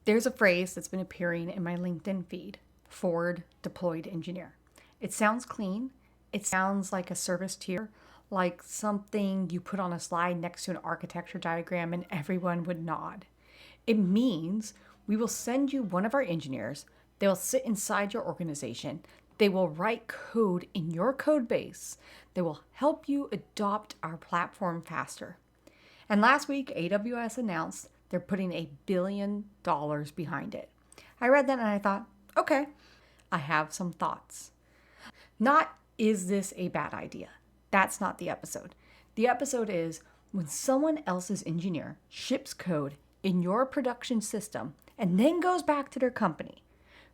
There's a phrase that's been appearing in my LinkedIn feed, forward deployed engineer. It sounds clean. It sounds like a service tier, like something you put on a slide next to an architecture diagram and everyone would nod. It means we will send you one of our engineers. They'll sit inside your organization. They will write code in your code base. They will help you adopt our platform faster. And last week, AWS announced they're putting $1 billion behind it. I read that and I thought, okay, I have some thoughts. Not, is this a bad idea? That's not the episode. The episode is when someone else's engineer ships code in your production system and then goes back to their company,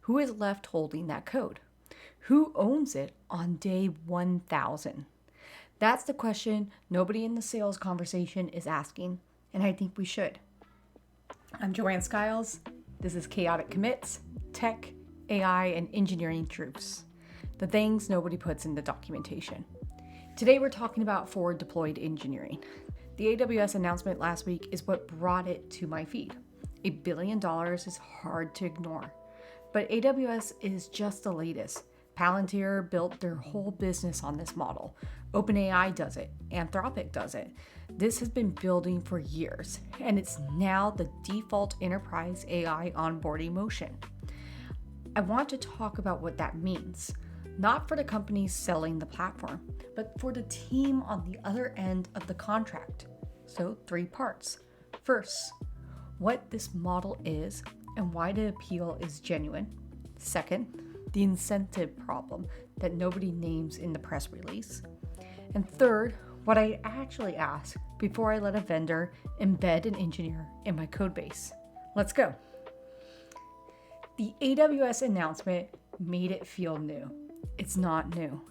who is left holding that code? Who owns it on day 1000? That's the question nobody in the sales conversation is asking, and I think we should. I'm Joanne Skiles. This is Chaotic Commits, Tech, AI, and Engineering Truths. The things nobody puts in the documentation. Today we're talking about forward deployed engineering. The AWS announcement last week is what brought it to my feed. $1 billion is hard to ignore. But AWS is just the latest. Palantir built their whole business on this model. OpenAI does it. Anthropic does it. This has been building for years, and it's now the default enterprise AI onboarding motion. I want to talk about what that means, not for the companies selling the platform, but for the team on the other end of the contract. So 3 parts. First, what this model is and why the appeal is genuine. Second, the incentive problem that nobody names in the press release. And third, what I actually ask before I let a vendor embed an engineer in my code base. Let's go. The AWS announcement made it feel new. It's not new.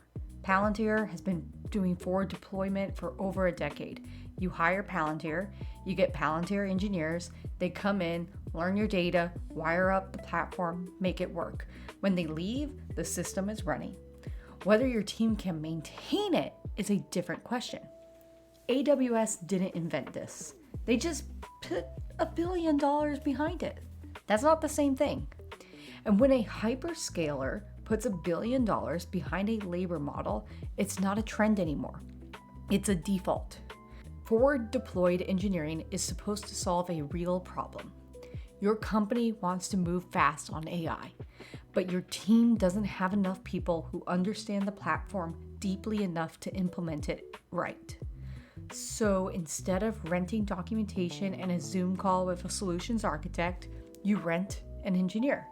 Palantir has been doing forward deployment for over a decade. You hire Palantir, you get Palantir engineers, they come in, learn your data, wire up the platform, make it work. When they leave, the system is running. Whether your team can maintain it is a different question. AWS didn't invent this. They just put $1 billion behind it. That's not the same thing. And when a hyperscaler puts $1 billion behind a labor model, it's not a trend anymore. It's a default. Forward deployed engineering is supposed to solve a real problem. Your company wants to move fast on AI, but your team doesn't have enough people who understand the platform deeply enough to implement it right. So instead of renting documentation and a Zoom call with a solutions architect, you rent an engineer.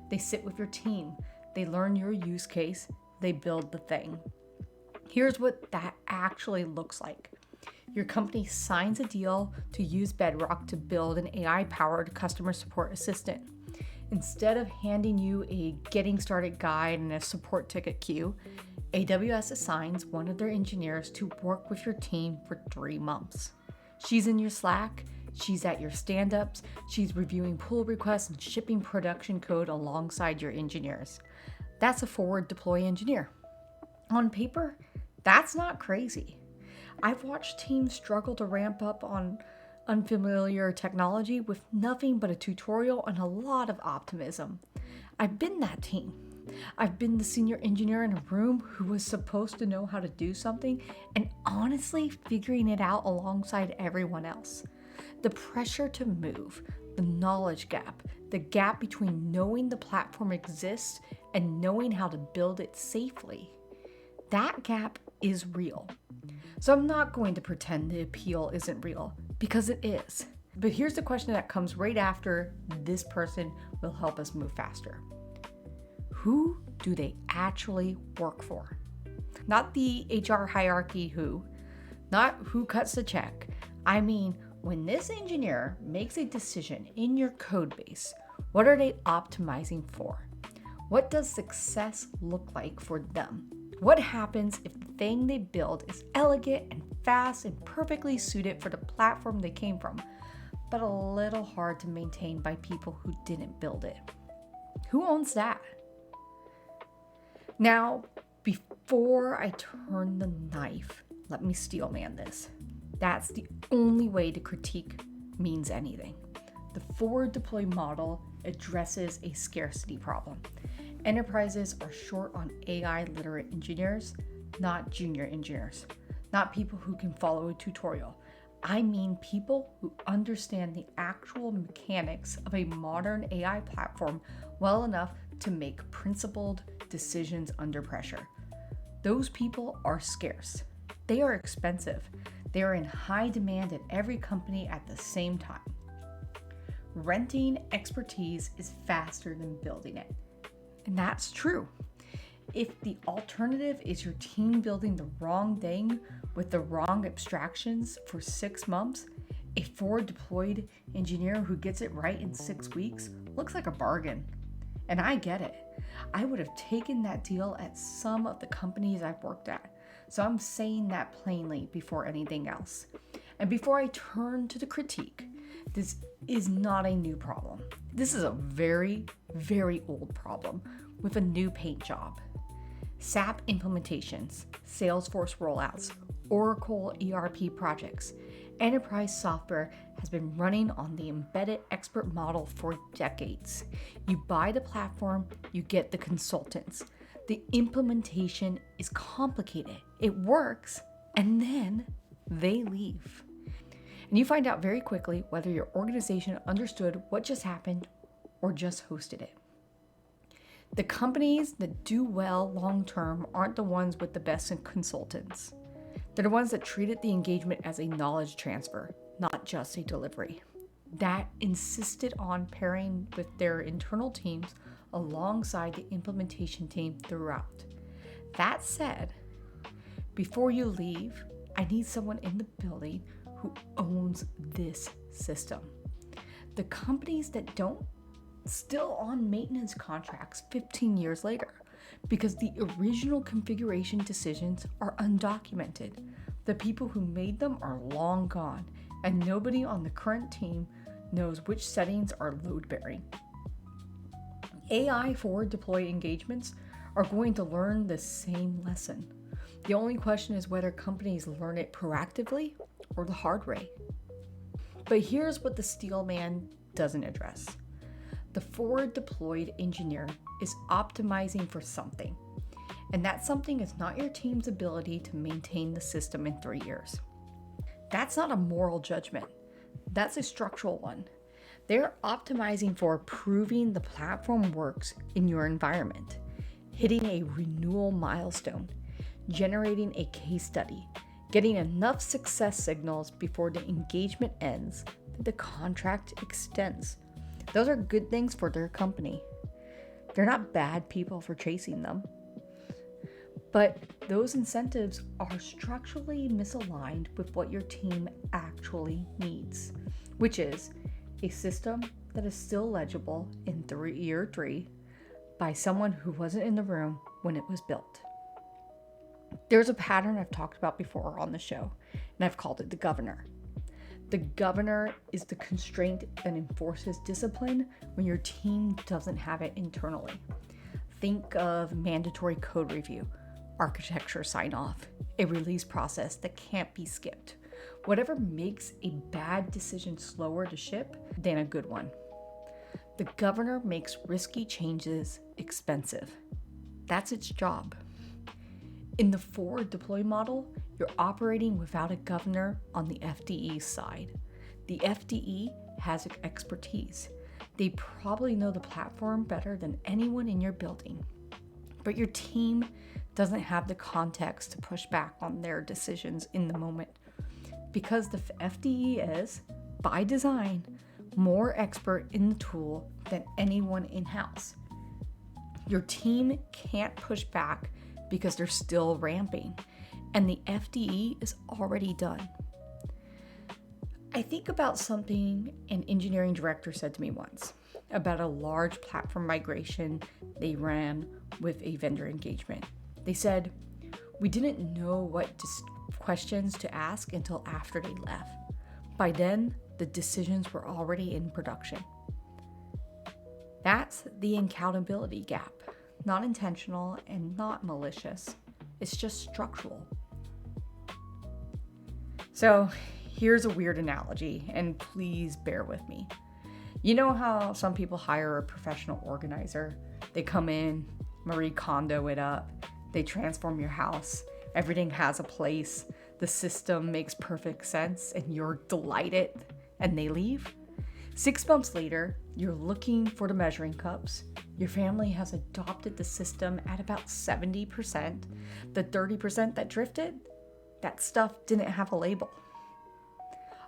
They sit with your team. They learn your use case. They build the thing. Here's what that actually looks like. Your company signs a deal to use Bedrock to build an AI-powered customer support assistant. Instead of handing you a getting started guide and a support ticket queue, AWS assigns one of their engineers to work with your team for 3 months. She's in your Slack, she's at your stand-ups, she's reviewing pull requests and shipping production code alongside your engineers. That's a forward deploy engineer. On paper, that's not crazy. I've watched teams struggle to ramp up on unfamiliar technology with nothing but a tutorial and a lot of optimism. I've been that team. I've been the senior engineer in a room who was supposed to know how to do something and honestly figuring it out alongside everyone else. The pressure to move, the knowledge gap, the gap between knowing the platform exists and knowing how to build it safely, that gap is real. So I'm not going to pretend the appeal isn't real, because it is. But here's the question that comes right after this person will help us move faster. Who do they actually work for? Not the HR hierarchy who, not who cuts the check. I mean, when this engineer makes a decision in your code base, what are they optimizing for? What does success look like for them? What happens if the thing they build is elegant and fast and perfectly suited for the platform they came from, but a little hard to maintain by people who didn't build it? Who owns that? Now, before I turn the knife, let me steelman this. That's the only way to critique means anything. The forward deploy model addresses a scarcity problem. Enterprises are short on AI literate engineers, not junior engineers, not people who can follow a tutorial. I mean people who understand the actual mechanics of a modern AI platform well enough to make principled decisions under pressure. Those people are scarce. They are expensive. They are in high demand at every company at the same time. Renting expertise is faster than building it. And that's true. If the alternative is your team building the wrong thing with the wrong abstractions for 6 months, a forward deployed engineer who gets it right in 6 weeks looks like a bargain. And I get it. I would have taken that deal at some of the companies I've worked at. So I'm saying that plainly before anything else. And before I turn to the critique, this is not a new problem. This is a very, very old problem with a new paint job. SAP implementations, Salesforce rollouts, Oracle ERP projects. Enterprise software has been running on the embedded expert model for decades. You buy the platform, you get the consultants. The implementation is complicated. It works, and then they leave. And you find out very quickly whether your organization understood what just happened or just hosted it. The companies that do well long-term aren't the ones with the best consultants. They're the ones that treated the engagement as a knowledge transfer, not just a delivery. That insisted on pairing with their internal teams alongside the implementation team throughout. That said, before you leave, I need someone in the building who owns this system. The companies that don't still on maintenance contracts 15 years later because the original configuration decisions are undocumented. The people who made them are long gone, and nobody on the current team knows which settings are load-bearing. AI forward deploy engagements are going to learn the same lesson. The only question is whether companies learn it proactively or the hard way. But here's what the steel man doesn't address. The forward deployed engineer is optimizing for something, and that something is not your team's ability to maintain the system in 3 years. That's not a moral judgment. That's a structural one. They're optimizing for proving the platform works in your environment, hitting a renewal milestone, generating a case study, getting enough success signals before the engagement ends that the contract extends. Those are good things for their company. They're not bad people for chasing them. But those incentives are structurally misaligned with what your team actually needs, which is a system that is still legible in year 3 by someone who wasn't in the room when it was built. There's a pattern I've talked about before on the show, and I've called it the governor. The governor is the constraint that enforces discipline when your team doesn't have it internally. Think of mandatory code review, architecture sign-off, a release process that can't be skipped. Whatever makes a bad decision slower to ship than a good one. The governor makes risky changes expensive. That's its job. In the forward deploy model, you're operating without a governor on the FDE side. The FDE has expertise. They probably know the platform better than anyone in your building. But your team doesn't have the context to push back on their decisions in the moment. Because the FDE is, by design, more expert in the tool than anyone in-house. Your team can't push back because they're still ramping, and the FDE is already done. I think about something an engineering director said to me once about a large platform migration they ran with a vendor engagement. They said, "We didn't know what questions to ask until after they left. By then, the decisions were already in production." That's the accountability gap. Not intentional and not malicious. It's just structural. So here's a weird analogy, and please bear with me. You know how some people hire a professional organizer? They come in, Marie Kondo it up, they transform your house, everything has a place, the system makes perfect sense, and you're delighted, and they leave? 6 months later, you're looking for the measuring cups. Your family has adopted the system at about 70%. The 30% that drifted, that stuff didn't have a label.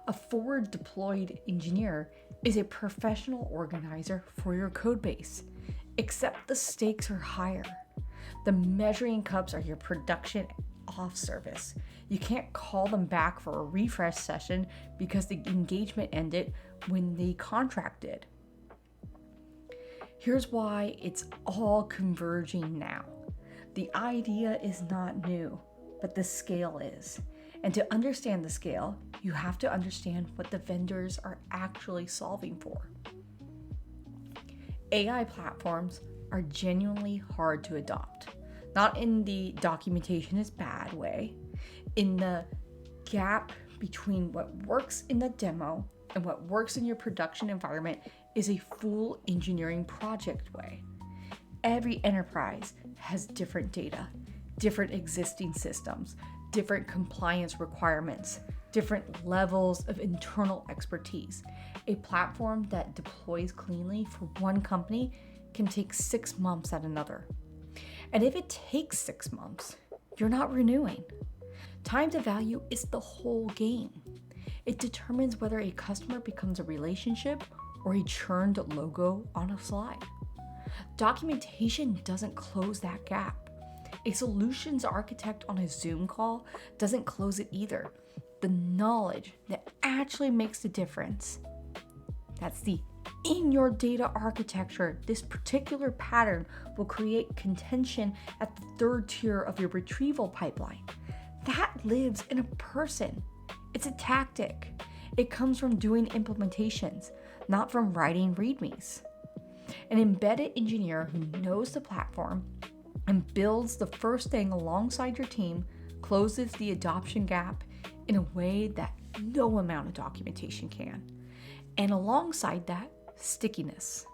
A forward deployed engineer is a professional organizer for your code base, except the stakes are higher. The measuring cups are your production off service. You can't call them back for a refresh session because the engagement ended when the contract did. Here's why it's all converging now. The idea is not new, but the scale is. And to understand the scale, you have to understand what the vendors are actually solving for. AI platforms are genuinely hard to adopt. Not in the documentation is bad way, in the gap between what works in the demo and what works in your production environment is a full engineering project way. Every enterprise has different data, different existing systems, different compliance requirements, different levels of internal expertise. A platform that deploys cleanly for one company can take 6 months at another. And if it takes 6 months, you're not renewing. Time to value is the whole game. It determines whether a customer becomes a relationship or a churned logo on a slide. Documentation doesn't close that gap. A solutions architect on a Zoom call doesn't close it either. The knowledge that actually makes the difference, that's the in your data architecture, this particular pattern will create contention at the third tier of your retrieval pipeline. That lives in a person. It's a tactic. It comes from doing implementations, not from writing readmes. An embedded engineer who knows the platform and builds the first thing alongside your team closes the adoption gap in a way that no amount of documentation can. And alongside that, stickiness.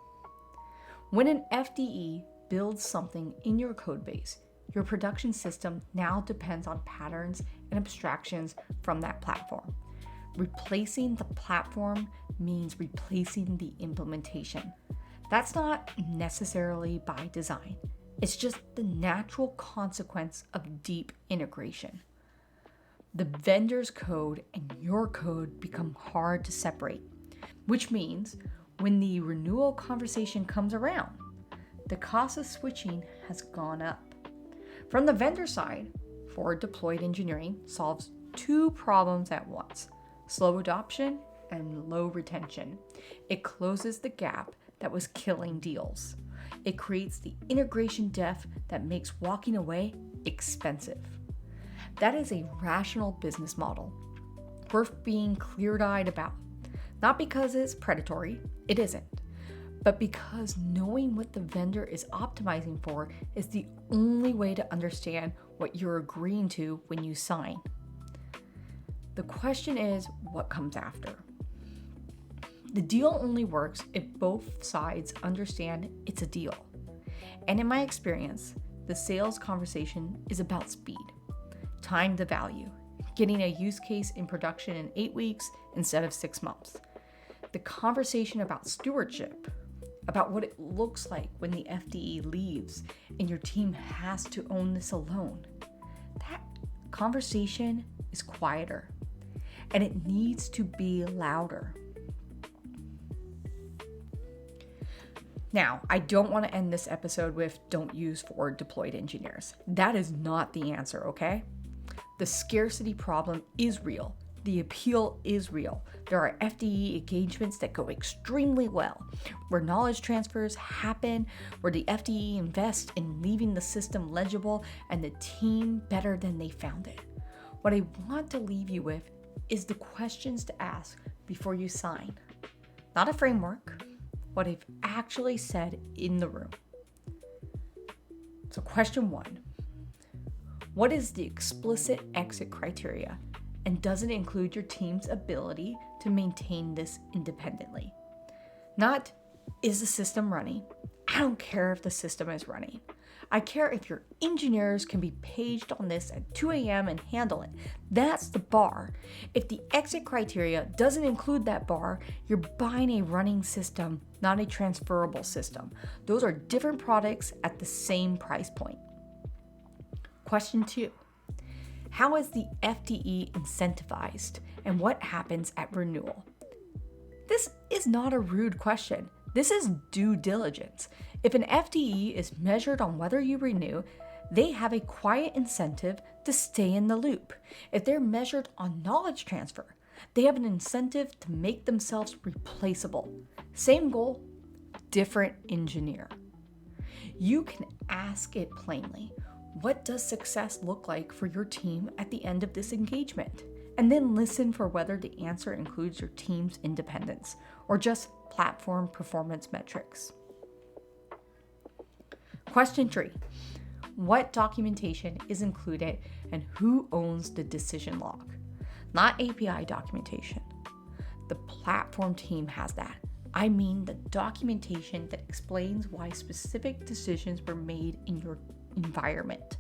When an FDE builds something in your code base, your production system now depends on patterns and abstractions from that platform. Replacing the platform means replacing the implementation. That's not necessarily by design. It's just the natural consequence of deep integration. The vendor's code and your code become hard to separate, which means when the renewal conversation comes around, the cost of switching has gone up. From the vendor side, forward deployed engineering solves 2 problems at once: slow adoption and low retention. It closes the gap that was killing deals. It creates the integration depth that makes walking away expensive. That is a rational business model, worth being clear-eyed about. Not because it's predatory, it isn't, but because knowing what the vendor is optimizing for is the only way to understand what you're agreeing to when you sign. The question is, what comes after? The deal only works if both sides understand it's a deal. And in my experience, the sales conversation is about speed, time to value, getting a use case in production in 8 weeks instead of 6 months. The conversation about stewardship, about what it looks like when the FDE leaves and your team has to own this alone, that conversation is quieter and it needs to be louder. Now, I don't want to end this episode with don't use forward deployed engineers. That is not the answer, okay? The scarcity problem is real. The appeal is real. There are FDE engagements that go extremely well, where knowledge transfers happen, where the FDE invests in leaving the system legible and the team better than they found it. What I want to leave you with is the questions to ask before you sign. Not a framework, what I've actually said in the room. So question 1, what is the explicit exit criteria? And does it include your team's ability to maintain this independently? Not, is the system running? I don't care if the system is running. I care if your engineers can be paged on this at 2 a.m. and handle it. That's the bar. If the exit criteria doesn't include that bar, you're buying a running system, not a transferable system. Those are different products at the same price point. Question 2. How is the FTE incentivized, and what happens at renewal? This is not a rude question. This is due diligence. If an FTE is measured on whether you renew, they have a quiet incentive to stay in the loop. If they're measured on knowledge transfer, they have an incentive to make themselves replaceable. Same goal, different engineer. You can ask it plainly. What does success look like for your team at the end of this engagement? And then listen for whether the answer includes your team's independence or just platform performance metrics. Question 3. What documentation is included and who owns the decision log? Not API documentation. The platform team has that. I mean the documentation that explains why specific decisions were made in your environment.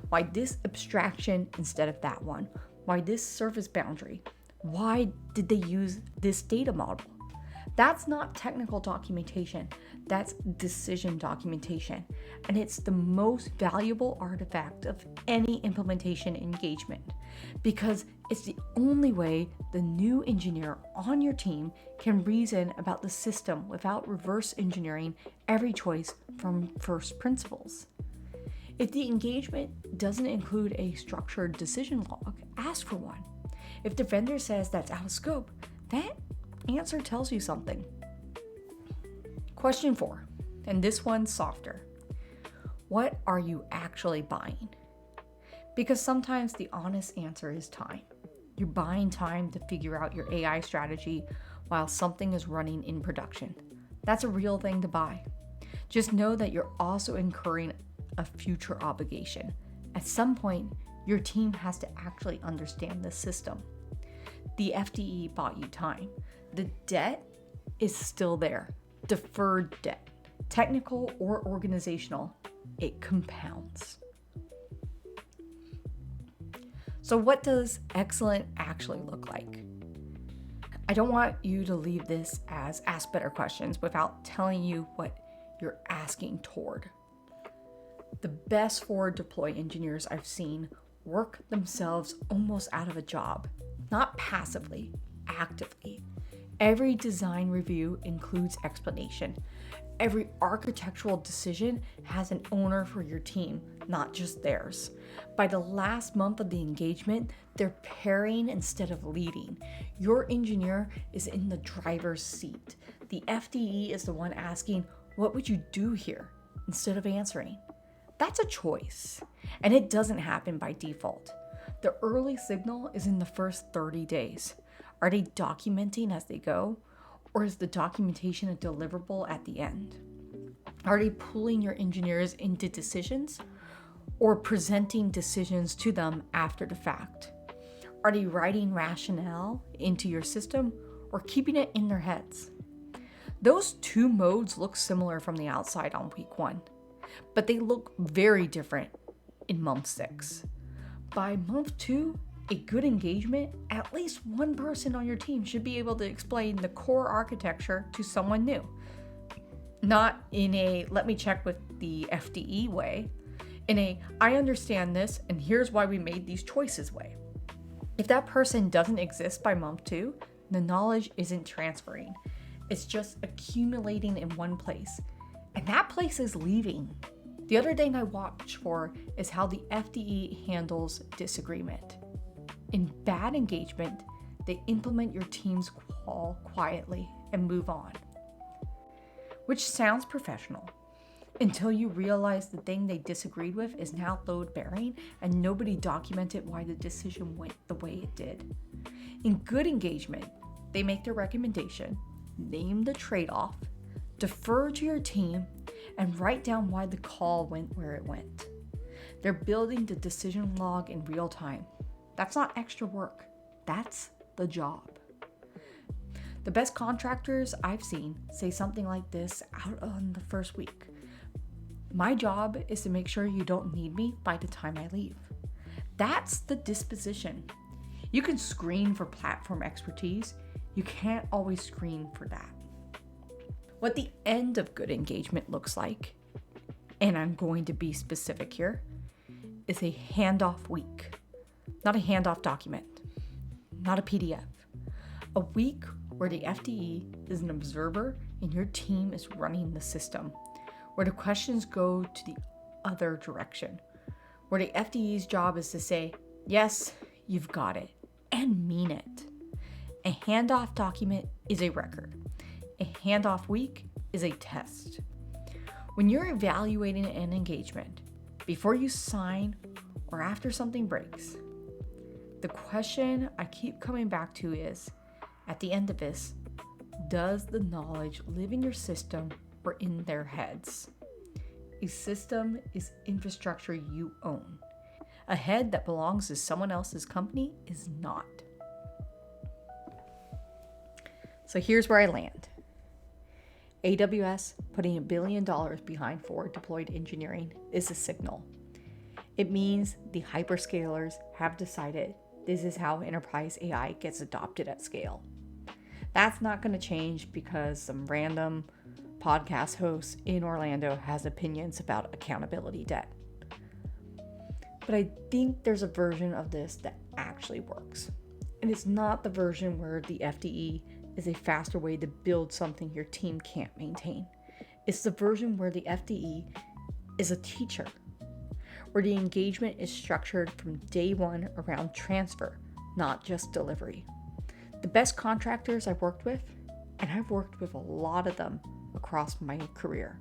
Why this abstraction instead of that one? Why this service boundary? Why did they use this data model? That's not technical documentation, that's decision documentation. And it's the most valuable artifact of any implementation engagement because it's the only way the new engineer on your team can reason about the system without reverse engineering every choice from first principles. If the engagement doesn't include a structured decision log, ask for one. If the vendor says that's out of scope, that answer tells you something. Question 4, and this one's softer. What are you actually buying? Because sometimes the honest answer is time. You're buying time to figure out your AI strategy while something is running in production. That's a real thing to buy. Just know that you're also incurring a future obligation. At some point, your team has to actually understand the system. The FTE bought you time. The debt is still there. Deferred debt, technical or organizational, it compounds. So what does excellent actually look like? I don't want you to leave this as ask better questions without telling you what you're asking toward. The best forward deploy engineers I've seen work themselves almost out of a job, not passively, actively. Every design review includes explanation. Every architectural decision has an owner for your team, not just theirs. By the last month of the engagement, they're pairing instead of leading. Your engineer is in the driver's seat. The FDE is the one asking, "What would you do here?" instead of answering. That's a choice, and it doesn't happen by default. The early signal is in the first 30 days. Are they documenting as they go, or is the documentation a deliverable at the end? Are they pulling your engineers into decisions, or presenting decisions to them after the fact? Are they writing rationale into your system, or keeping it in their heads? Those two modes look similar from the outside on week 1. But they look very different in month 6. By month 2, a good engagement, at least one person on your team should be able to explain the core architecture to someone new. Not in a let me check with the FDE way, in a I understand this and here's why we made these choices way. If that person doesn't exist by month 2, the knowledge isn't transferring. It's just accumulating in one place. And that place is leaving. The other thing I watch for is how the FDE handles disagreement. In bad engagement, they implement your team's call quietly and move on. Which sounds professional, until you realize the thing they disagreed with is now load-bearing and nobody documented why the decision went the way it did. In good engagement, they make their recommendation, name the trade-off, defer to your team, and write down why the call went where it went. They're building the decision log in real time. That's not extra work. That's the job. The best contractors I've seen say something like this out on the first week. My job is to make sure you don't need me by the time I leave. That's the disposition. You can screen for platform expertise. You can't always screen for that. What the end of good engagement looks like, and I'm going to be specific here, is a handoff week, not a handoff document, not a PDF. A week where the FDE is an observer and your team is running the system, where the questions go to the other direction, where the FDE's job is to say, yes, you've got it, and mean it. A handoff document is a record. A handoff week is a test. When you're evaluating an engagement, before you sign or after something breaks, the question I keep coming back to is, at the end of this, does the knowledge live in your system or in their heads? A system is infrastructure you own. A head that belongs to someone else's company is not. So here's where I land. AWS putting $1 billion behind forward deployed engineering is a signal. It means the hyperscalers have decided this is how enterprise AI gets adopted at scale. That's not going to change because some random podcast host in Orlando has opinions about accountability debt. But I think there's a version of this that actually works. And it's not the version where the FDE is a faster way to build something your team can't maintain. It's the version where the FDE is a teacher, where the engagement is structured from day one around transfer, not just delivery. The best contractors I've worked with, and I've worked with a lot of them across my career,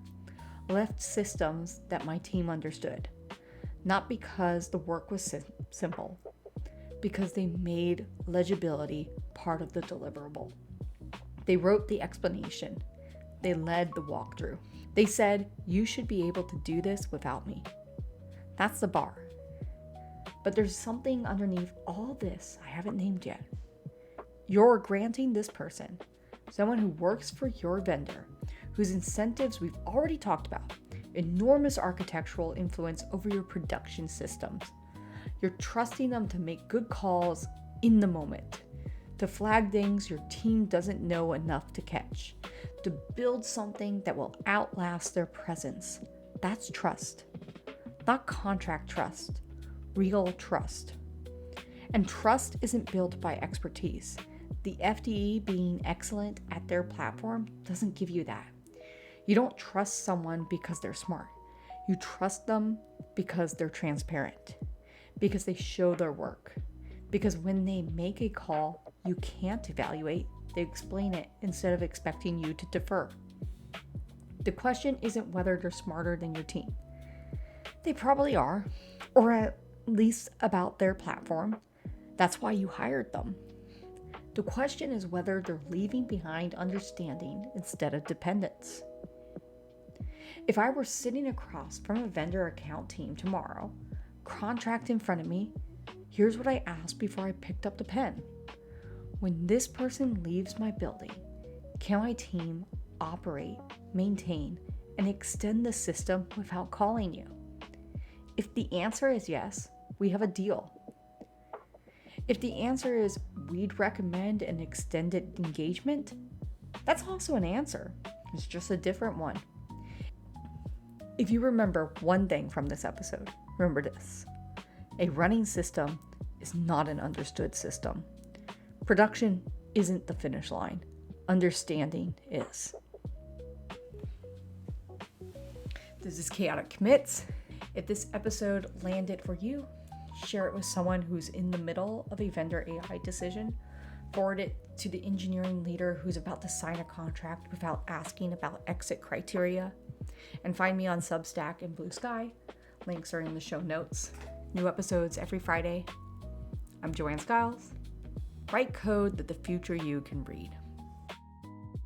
left systems that my team understood, not because the work was simple, because they made legibility part of the deliverable. They wrote the explanation. They led the walkthrough. They said, you should be able to do this without me. That's the bar. But there's something underneath all this I haven't named yet. You're granting this person, someone who works for your vendor, whose incentives we've already talked about, enormous architectural influence over your production systems. You're trusting them to make good calls in the moment, to flag things your team doesn't know enough to catch, to build something that will outlast their presence. That's trust. Not contract trust, real trust. And trust isn't built by expertise. The FDE being excellent at their platform doesn't give you that. You don't trust someone because they're smart. You trust them because they're transparent, because they show their work, because when they make a call you can't evaluate, they explain it instead of expecting you to defer. The question isn't whether they're smarter than your team. They probably are, or at least about their platform. That's why you hired them. The question is whether they're leaving behind understanding instead of dependence. If I were sitting across from a vendor account team tomorrow, contract in front of me, here's what I asked before I picked up the pen. When this person leaves my building, can my team operate, maintain, and extend the system without calling you? If the answer is yes, we have a deal. If the answer is we'd recommend an extended engagement, that's also an answer. It's just a different one. If you remember one thing from this episode, remember this. A running system is not an understood system. Production isn't the finish line. Understanding is. This is Chaotic Commits. If this episode landed for you, share it with someone who's in the middle of a vendor AI decision. Forward it to the engineering leader who's about to sign a contract without asking about exit criteria. And find me on Substack and Blue Sky. Links are in the show notes. New episodes every Friday. I'm Joanne Skiles. Write code that the future you can read.